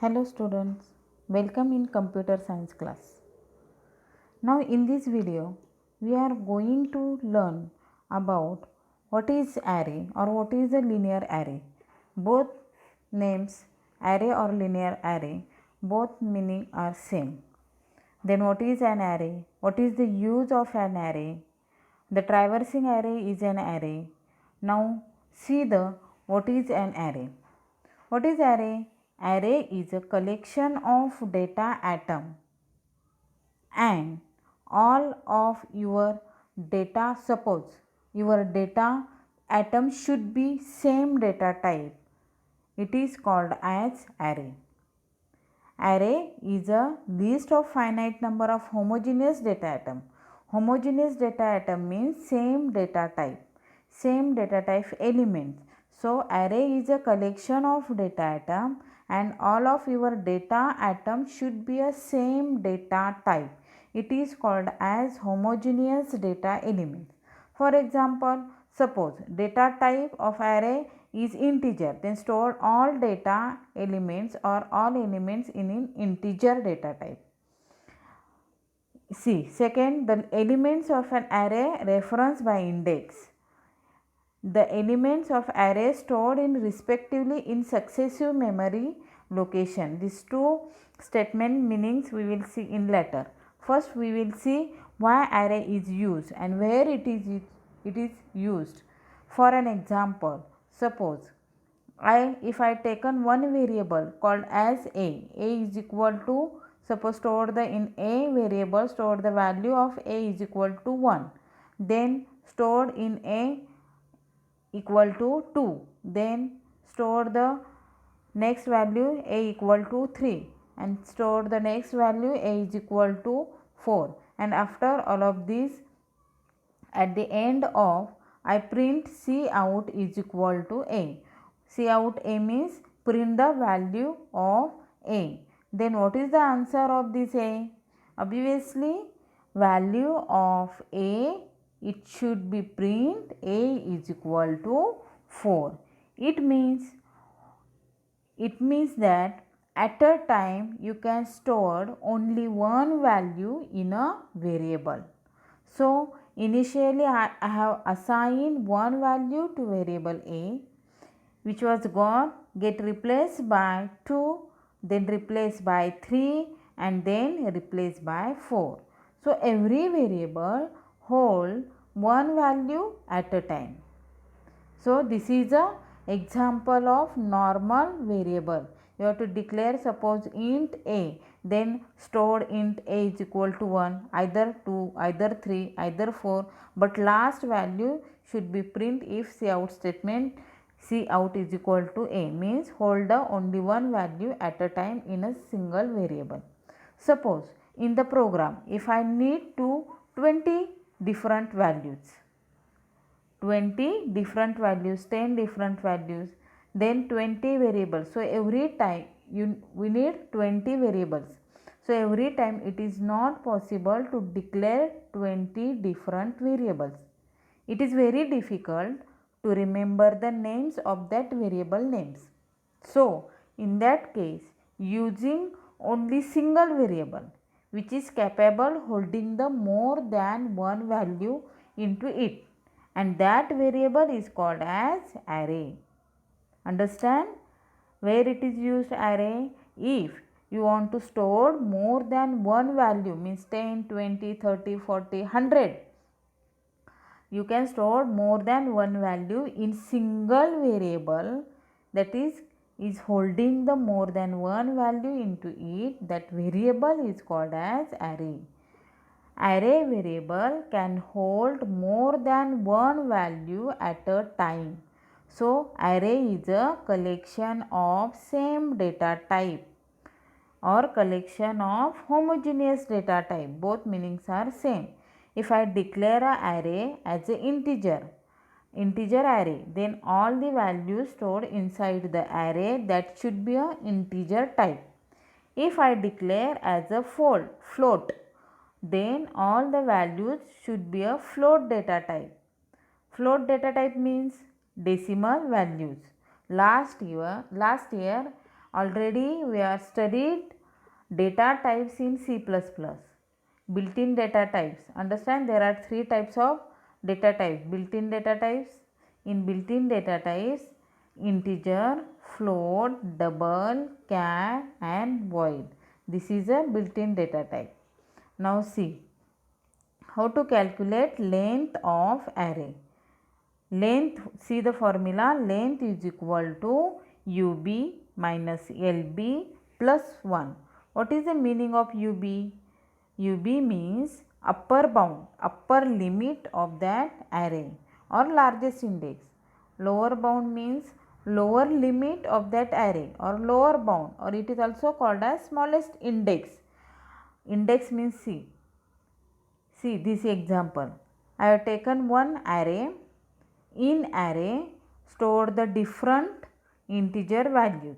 Hello students, welcome in computer science class. Now in this video we are going to learn about what is array or what is a linear array. Both names array or linear array, both meaning are same. Then what is an array? What is the use of an array? The traversing array is an array. Now see the what is an array. What is array? Array is a collection of data atom and all of your data, suppose your data atom should be same data type, it is called as array. Array is a list of finite number of homogeneous data atom. Homogeneous data atom means same data type elements. So array is a collection of data atom and all of your data atom should be a same data type. It is called as homogeneous data elements. For example, suppose data type of array is integer, then store all data elements or all elements in an integer data type. See, second, the elements of an array reference by index. The elements of array stored in respectively in successive memory location. These two statement meanings we will see in later. First we will see why array is used and where it is used. For an example, suppose if I taken one variable called as a is equal to, suppose store the in a variable store the value of a is equal to 1, then stored in a equal to 2, then store the next value a equal to 3 and store the next value a is equal to 4, and after all of these at the end of I print C out is equal to a. C out a means print the value of a. Then what is the answer of this a? Obviously value of a, it should be print a is equal to 4. It means that at a time you can store only one value in a variable. So initially I have assigned one value to variable a, which was get replaced by 2, then replaced by 3 and then replaced by 4. So every variable hold one value at a time. So this is a example of normal variable. You have to declare suppose int a, then stored int a is equal to 1, either 2, either 3, either 4, but last value should be print if cout statement C out is equal to a means hold the only one value at a time in a single variable. Suppose in the program if I need to 20 different values, 20 different values, 10 different values, then 20 variables. So every time we need 20 variables. So every time it is not possible to declare 20 different variables. It is very difficult to remember the names of that variable names. So in that case using only single variable which is capable holding the more than one value into it, and that variable is called as array. Understand where it is used array? If you want to store more than one value means 10, 20, 30, 40, 100, you can store more than one value in single variable, that is holding the more than one value into it, that variable is called as array. Array variable can hold more than one value at a time. So array is a collection of same data type or collection of homogeneous data type. Both meanings are same. If I declare a array as an integer array, then all the values stored inside the array that should be a integer type. If I declare as a float, then all the values should be a float data type. Float data type means decimal values. Last year Already we are studied data types in C++. Built-in data types. Understand there are three types of data types. Built-in data types. In built-in data types, integer, float, double, char and void. This is a built-in data type. Now see how to calculate length of array. Length, see the formula, length is equal to UB minus LB plus 1. What is the meaning of UB? UB means upper bound, upper limit of that array or largest index. Lower bound means lower limit of that array or lower bound, or it is also called as smallest index. Index means see. See this example. I have taken one array. In array, store the different integer values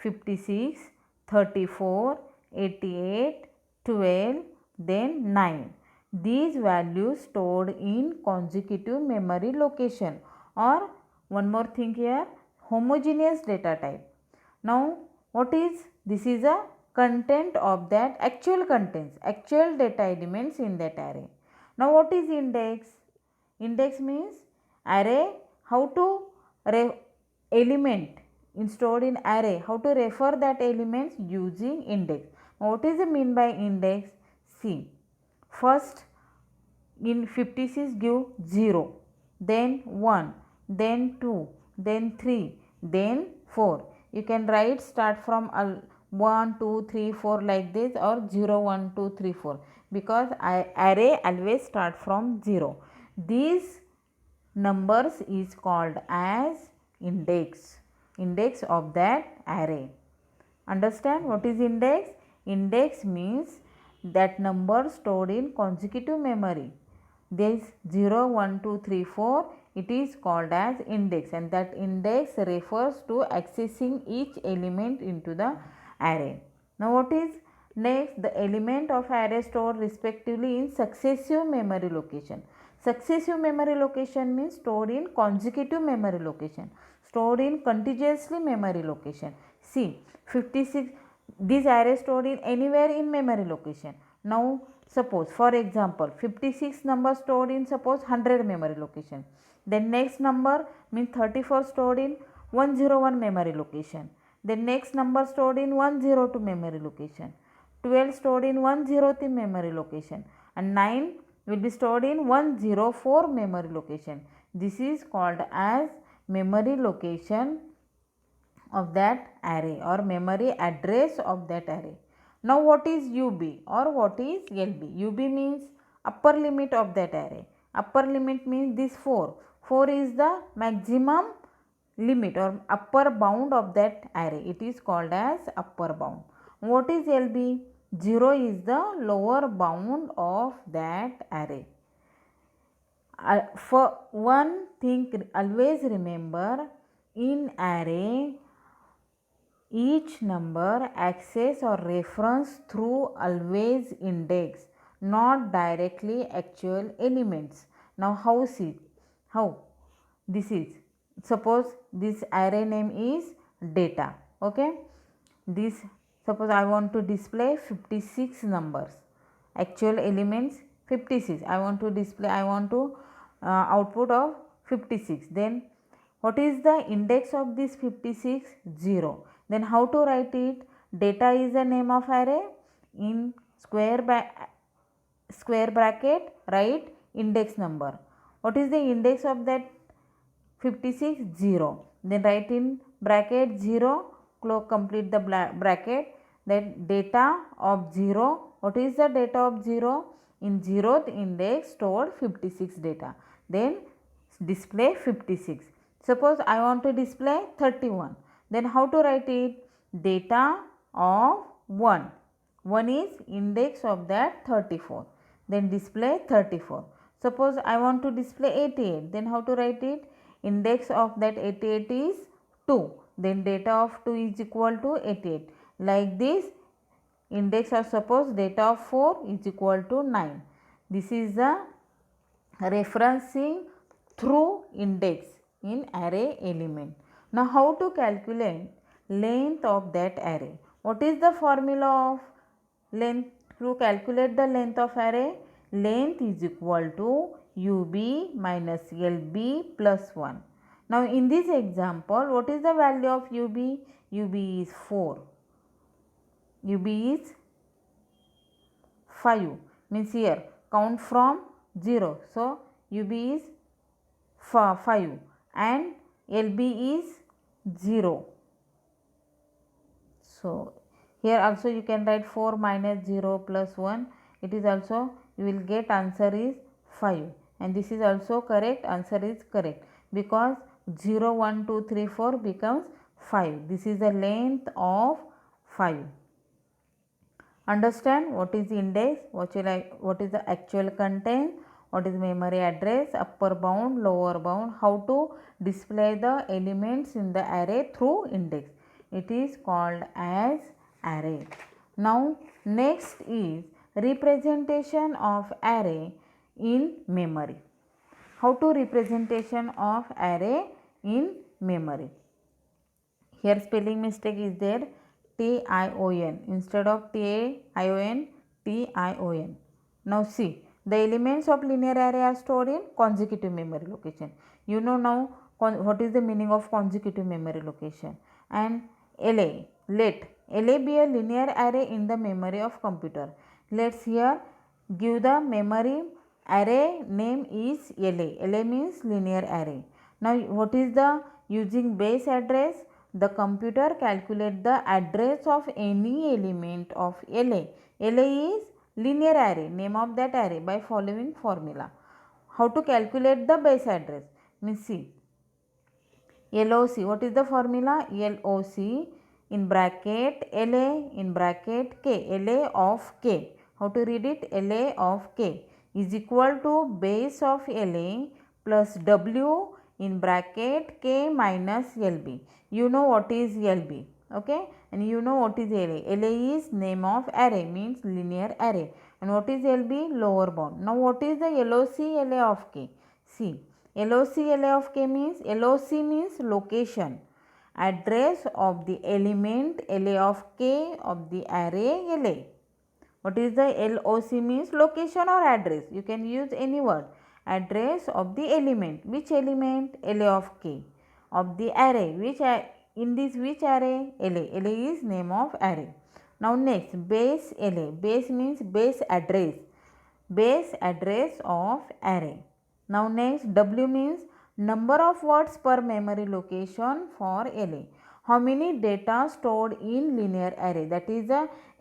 56, 34, 88, 12, then 9. These values stored in consecutive memory location, or one more thing here, homogeneous data type. Now what is this? Is a content of that actual contents, actual data elements in that array. Now what is index? Index means array, how to element in stored in array, how to refer that elements using index. What is the mean by index? See, first in 56 give 0, then 1, then 2, then 3, then 4. You can write start from 1, 2, 3, 4 like this, or 0, 1, 2, 3, 4, because array always start from 0. These numbers is called as index, index of that array. Understand what is index? Index means that number stored in consecutive memory. This 0, 1, 2, 3, 4, it is called as index, and that index refers to accessing each element into the array. Now what is next? The element of array stored respectively in successive memory location. Successive memory location means stored in consecutive memory location, stored in contiguously memory location. See, 56, this array stored in anywhere in memory location. Now suppose, for example, 56 number stored in suppose 100 memory location. Then next number means 34 stored in 101 memory location. Then next number stored in 102 memory location. 12 stored in 103 memory location, and 9 will be stored in 104 memory location. This is called as memory location of that array or memory address of that array. Now what is UB or what is LB? UB means upper limit of that array. Upper limit means this 4. 4 is the maximum limit or upper bound of that array. It is called as upper bound. What is LB? 0 is the lower bound of that array. For one thing, always remember, in array each number access or reference through always index, not directly actual elements. Now how see? How? This is, suppose this array name is data. Okay, this, suppose I want to display 56 numbers, actual elements 56. I want to display, I want to output of 56. Then what is the index of this 56? 0. Then how to write it? Data is the name of array. In square bracket write index number. What is the index of that 56? 0. Then write in bracket 0, complete the bracket. That data of 0. What is the data of 0? In 0th index stored 56 data. Then display 56. Suppose I want to display 31. Then how to write it? Data of 1. 1 is index of that 34. Then display 34. Suppose I want to display 88. Then how to write it? Index of that 88 is 2. Then data of 2 is equal to 88. Like this, index of suppose data of 4 is equal to 9. This is the referencing through index in array element. Now how to calculate length of that array. What is the formula of length to calculate the length of array? Length is equal to UB minus LB plus 1. Now in this example, what is the value of UB? UB is 4. UB is 5, means here count from 0. So UB is 5 and LB is 0. So here also you can write 4 minus 0 plus 1. It is also, you will get answer is 5, and this is also correct. Answer is correct because 0, 1, 2, 3, 4 becomes 5. This is the length of 5. Understand what is index, what is the actual content, what is memory address, upper bound, lower bound, how to display the elements in the array through index. It is called as array. Now next is representation of array in memory. How to representation of array in memory? Here spelling mistake is there. TION instead of TION, TION. Now see, the elements of linear array are stored in consecutive memory location. You know now what is the meaning of consecutive memory location. And LA, let LA be a linear array in the memory of computer. Let's here give the memory array name is LA. LA means linear array. Now what is the using base address? The computer calculate the address of any element of LA. LA is linear array, name of that array, by following formula. How to calculate the base address? Means see, LOC, what is the formula? LOC in bracket LA in bracket K, LA of K. How to read it? LA of K is equal to base of LA plus W in bracket K minus LB. You know what is LB, okay, and you know what is LA. LA is name of array, means linear array, and what is LB? Lower bound. Now what is the LOC LA of K? See, LOC LA of K means, LOC means location, address of the element LA of K of the array LA. What is the LOC means? Location or address. You can use any word. Address of the element. Which element? LA of K. Of the array. In this which array? LA. LA is name of array. Now next, base LA. Base means base address. Base address of array. Now next, W means number of words per memory location for LA. How many data stored in linear array? That is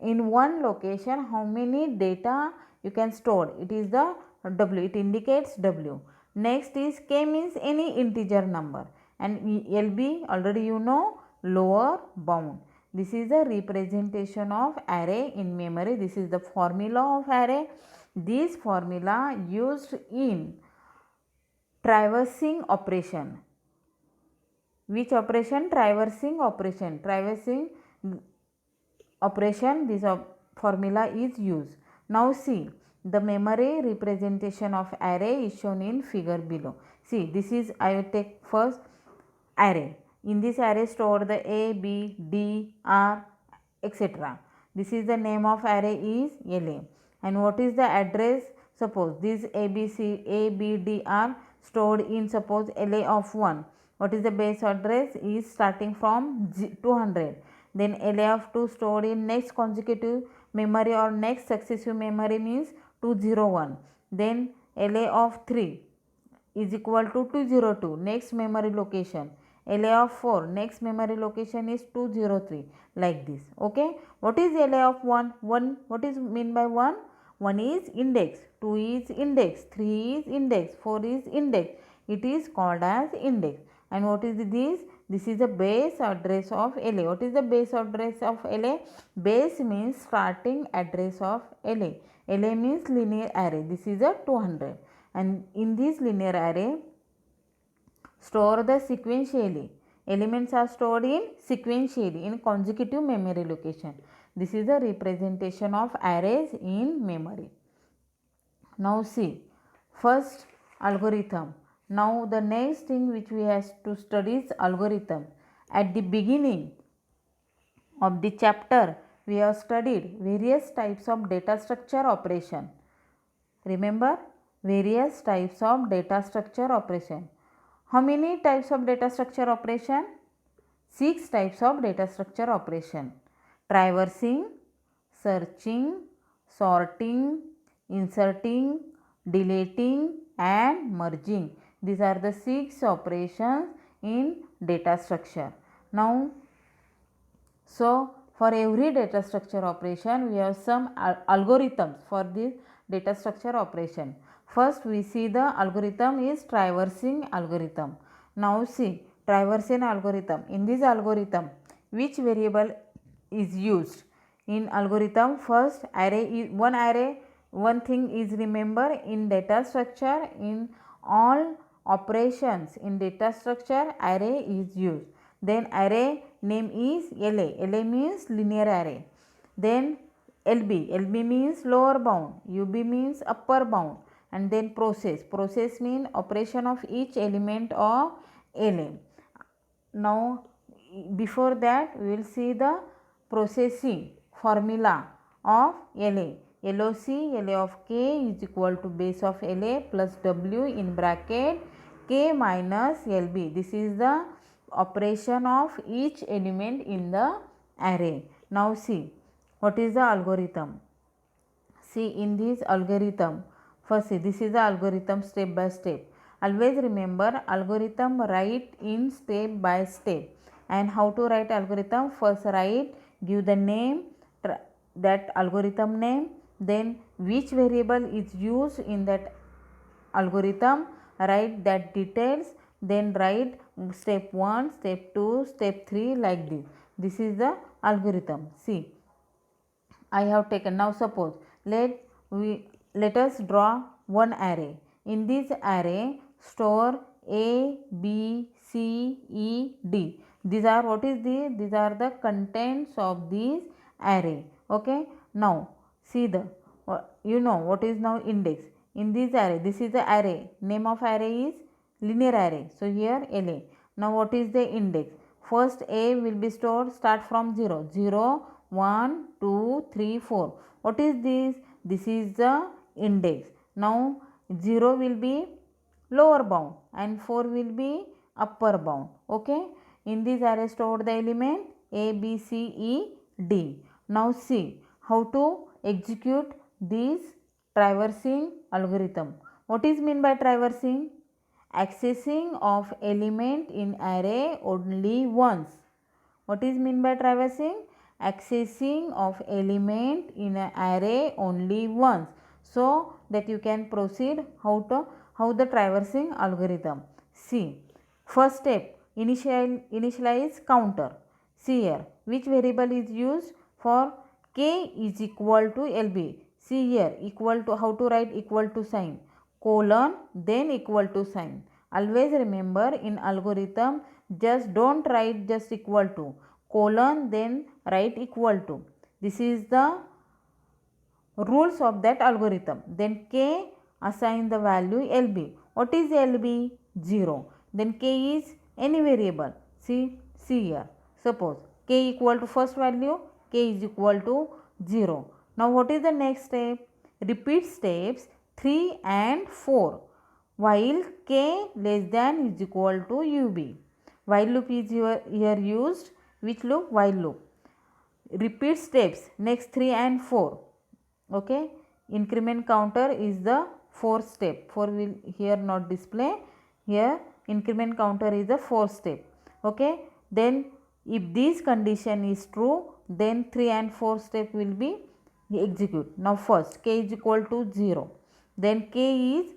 in one location how many data you can store. It is the W. It indicates W. Next is K means any integer number, and LB already you know, lower bound. This is the representation of array in memory. This is the formula of array. This formula used in traversing operation. Which operation? Traversing operation. Traversing operation, this formula is used. Now see, the memory representation of array is shown in figure below. See, this is, I will take first array. In this array stored the A, B, D, R, etc. This is the name of array is LA. And what is the address? Suppose this A, B, D are stored in suppose LA of 1. What is the base address? Is starting from 200. Then LA of 2 stored in next consecutive memory or next successive memory means 201. Then LA of 3 is equal to 202, next memory location. LA of 4, next memory location is 203, like this. Okay. What is LA of 1? 1, what is mean by 1? 1 is index, 2 is index, 3 is index, 4 is index. It is called as index. And what is this? This is the base address of LA. What is the base address of LA? Base means starting address of LA. LA means linear array. This is a 200. And in this linear array, store the sequentially. Elements are stored in sequentially in consecutive memory location. This is the representation of arrays in memory. Now see, first algorithm. Now the next thing which we have to study is algorithm. At the beginning, of the chapter, we have studied various types of data structure operation. Remember, various types of data structure operation. How many types of data structure operation? 6 types of data structure operation: traversing, searching, sorting, inserting, deleting and merging. These are the 6 operations in data structure. Now, so for every data structure operation, we have some algorithms for this data structure operation. First, we see the algorithm is traversing algorithm. Now see, traversing algorithm. In this algorithm, which variable is used? In algorithm, first array is one thing is remember in data structure, in all operations in data structure, array is used. Then array name is LA. LA means linear array. Then LB means lower bound. UB means upper bound. And then process. Process means operation of each element of LA. Now, before that, we will see the processing formula of LA. LOC, LA of K is equal to base of LA plus W in bracket K minus LB. This is the operation of each element in the array. Now see, what is the algorithm? See, in this algorithm, first see, this is the algorithm step by step. Always remember, algorithm write in step by step. And how to write algorithm? First write, give the name, that algorithm name, then which variable is used in that algorithm, write that details, then write step 1, step 2, step 3 like this. This is the algorithm. See, I have taken, now suppose let us draw one array. In this array, store A, B, C, E, D. These are what is the? These are the contents of this array. Okay. Now see the, you know what is now index in this array. This is the array. Name of array is linear array. So here LA. Now what is the index? First A will be stored, start from 0. 0, 1, 2, 3, 4. What is this? This is the index. Now 0 will be lower bound and 4 will be upper bound. Okay. In this array stored the element A, B, C, E, D. Now see how to execute this traversing algorithm. What is mean by traversing? Accessing of element in array only once. What is mean by traversing? Accessing of element in an array only once, so that you can proceed how the traversing algorithm. See, first step, initialize counter. See here, which variable is used for K is equal to LB. See here, equal to, how to write equal to sign, colon, then equal to sign. Always remember, in algorithm, just don't write just equal to, colon, then write equal to. This is the rules of that algorithm. Then K, assign the value LB. What is LB? 0. Then K is any variable. See here. Suppose K equal to first value, K is equal to 0. Now what is the next step? Repeat steps 3 and 4 while K less than is equal to UB. While loop is here used. Which loop? While loop. Repeat steps next 3 and 4. Okay. Increment counter is the fourth step. 4 will here not display. Here increment counter is the fourth step. Okay. Then if this condition is true, then 3 and 4 step will be execute. Now first K is equal to 0. Then K is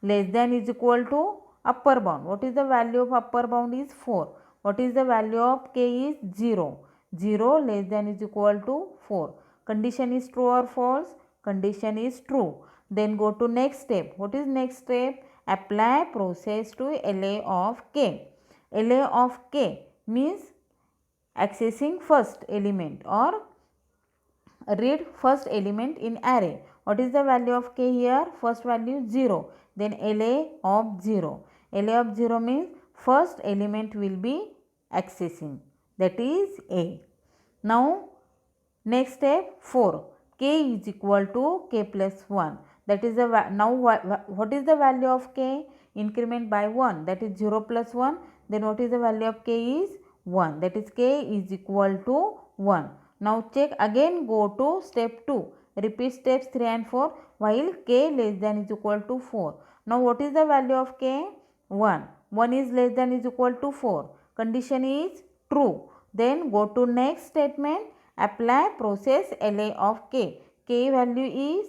less than is equal to upper bound. What is the value of upper bound? Is 4. What is the value of K? Is 0. 0 less than is equal to 4. Condition is true or false? Condition is true. Then go to next step. What is next step? Apply process to LA of K. LA of K means accessing first element or read first element in array. What is the value of K here? First value 0. Then LA of 0. LA of 0 means first element will be accessing, that is A. Now next step 4. K is equal to k plus 1. That is the now what is the value of k? Increment by 1, that is 0 plus 1. Then what is the value of k is 1, that is k is equal to 1. Now check again, go to step 2. Repeat steps 3 and 4 while k less than is equal to 4. Now what is the value of k? 1. 1 is less than is equal to 4. Condition is true. Then go to next statement. Apply process LA of k. K value is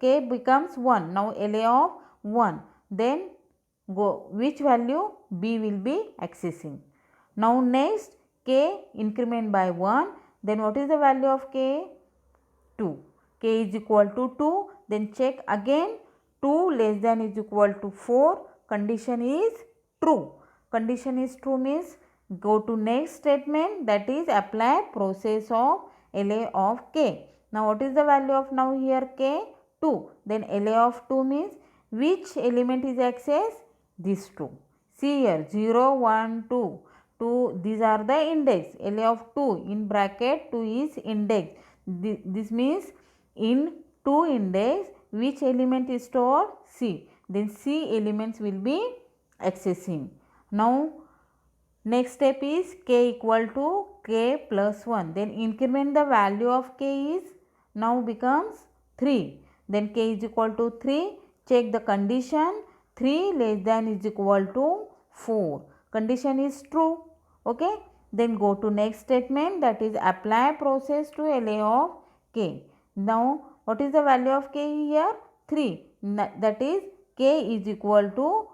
k becomes 1. Now LA of 1. Then go which value b will be accessing. Now next k increment by 1. Then what is the value of k? 2. K is equal to 2. Then check again, 2 less than is equal to 4. Condition is true. Condition is true means go to next statement, that is apply process of LA of k. Now what is the value of now here k? 2. Then LA of 2 means which element is accessed? These two. See here 0, 1, 2. 2 these are the index. LA of 2 in bracket 2 is index. This means in 2 index which element is stored? C. Then C elements will be accessing. Now next step is k equal to k plus 1. Then increment the value of k is now becomes 3. Then k is equal to 3. Check the condition. 3 less than is equal to 4. Condition is true. Okay. Then go to next statement, that is apply process to LA of k. Now what is the value of k here? 3. That is k is equal to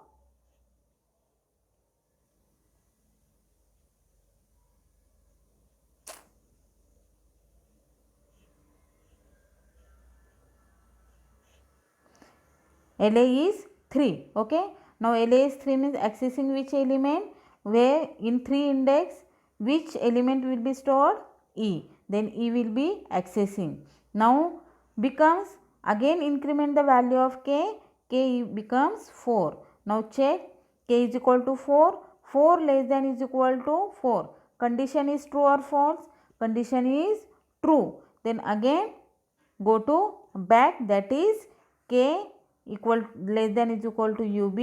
LA is 3. Okay. Now LA is 3 means accessing which element? Where in 3 index which element will be stored? E. Then E will be accessing. Now becomes again increment the value of k. K becomes 4. Now check, k is equal to 4. 4 less than is equal to 4. Condition is true or false? Condition is true. Then again go to back, that is k equal less than is equal to ub.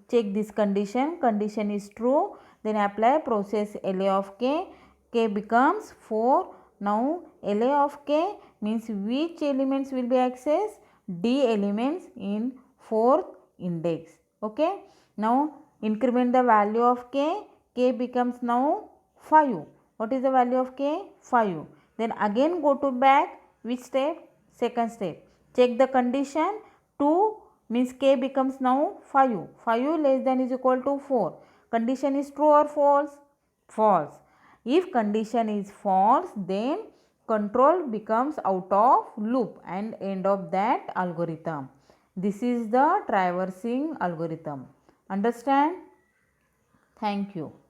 Check this condition. Condition is true. Then apply process LA of k. K becomes 4. Now LA of k means which elements will be accessed? D elements in 4th index. Okay. Now increment the value of k. K becomes now 5. What is the value of k? 5. Then again go to back. Which step? Second step. Check the condition. 2 means k becomes now 5. 5 less than is equal to 4. Condition is true or false? False. If condition is false, then control becomes out of loop and end of that algorithm. This is the traversing algorithm. Understand? Thank you.